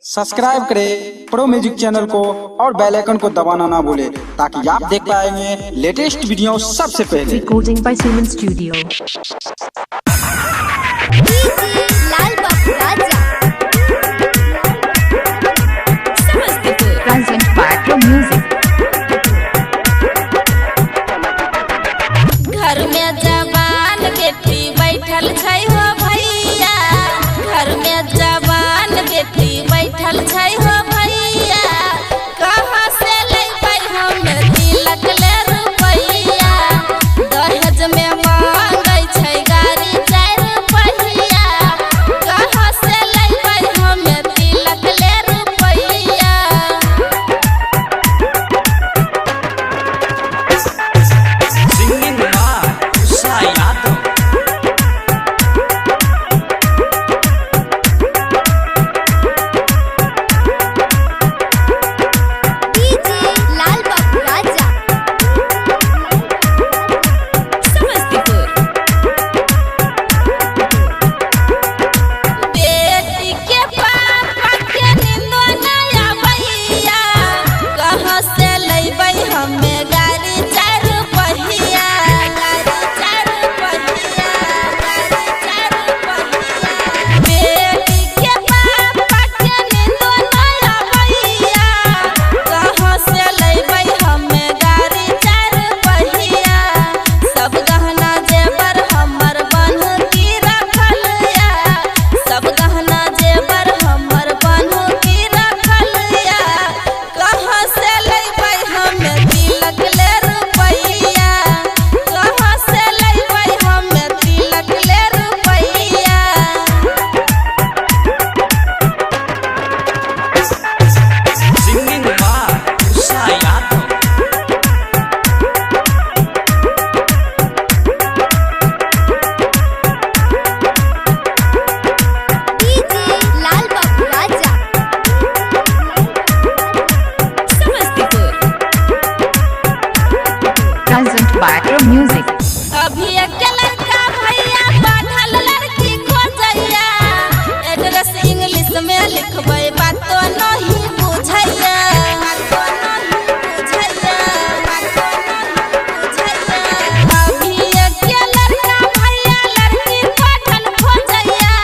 Subscribe करें pro music channel को और बेल आइकन को दबाना ना भूले ताकि आप देख पाएंगे लेटेस्ट वीडियो सबसे पहले। रिकॉर्डिंग बाय सीमन studio. Lal Babu Raja present by pro music. घर में जवान बेटी बैठल छै हो भैया, घर में जवान बेटी बैठल छै हो भैया, कहाँ से लेबै हम तिलक ले रुपैया, दहेज में मांगै छै गाड़ी 4 पहिया, कहाँ से लेबै हम तिलक ले रुपैया। लाल बाबू राजा समस्तीपुर। बेटी के पापा के निंदो नया भैया, कहाँ से लेबै हमे गाड़ी 4 पहिया, गाड़ी 4 पहिया, गाड़ी 4 पहिया। बेटी के पापा के निंदो नया भैया, कहाँ से लेबै हमे गाड़ी 4 पहिया, सब गहना जेवर हमर बन्हु की रखल या, सब गहना जेवर हमर बन्हु की रखल या, कहाँ से लेबै हमे तिलक ले रुपैया, कहाँ से लेबै हमे तिलक ले रुपैया। Lal Babu Raja Samastipur. Present by pro music. अभी के लड़का भैया पढ़ल लड़की खोजैया, एड्रेस इंग्लिश में लिखबै बातो नहीं बुझैया, बातो नहीं बुझैया, बातो नहीं बुझैया। अभी के लड़का भैया लड़की पढ़ल खोजैया,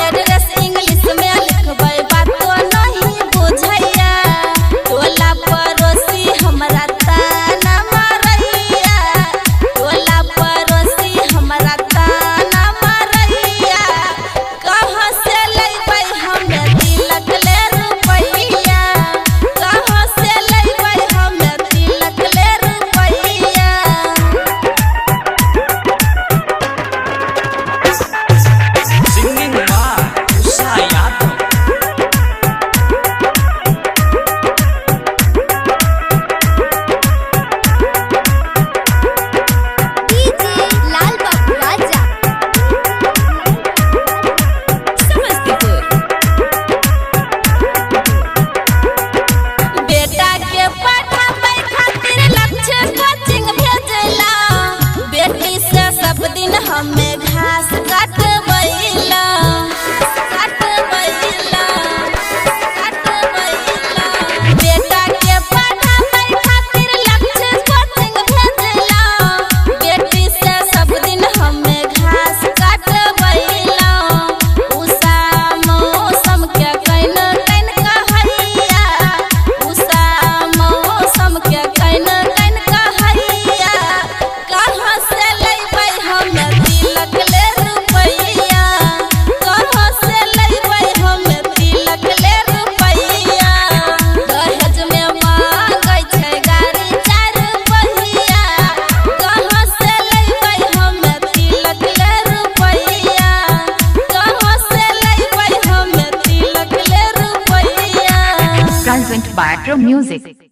एड्रेस इंग्लिश में लिखबै बातो नहीं बुझैया, टोला पड़ोसी हमरा ताना मारैया, टोला पड़ोसी हमरा ताना मारैया, कहाँ से लेबै हमे तिलक ले रुपैया, कहाँ से लेबै हमे तिलक ले रुपैया। लाल बाबू राजा समस्तीपुर। बेटा के पढ़ाबै खातिर लक्ष्य कोचिंग भेजला, बेटी से सब दिन हमे घास काटबैला, काटबैला, काटबैला। बेटा के पढ़ाबै खातिर लक्ष्य कोचिंग भेजला, बेटी से सब दिन हमे घास काटबैला, उषा मौसम के कैन कैन कहैया, उषा मौसम के कैन कैन कहैया, कहाँ से लेबै हमे तिलक ले रुपैया, कहाँ से लेबै हमे तिलक ले रुपैया। दहेज में मांगै छै गाड़ी 4 पहिया, कहाँ से लेबै हमे तिलक ले रुपैया, कहाँ से लेबै हमे तिलक ले रुपैया। Present by pro music.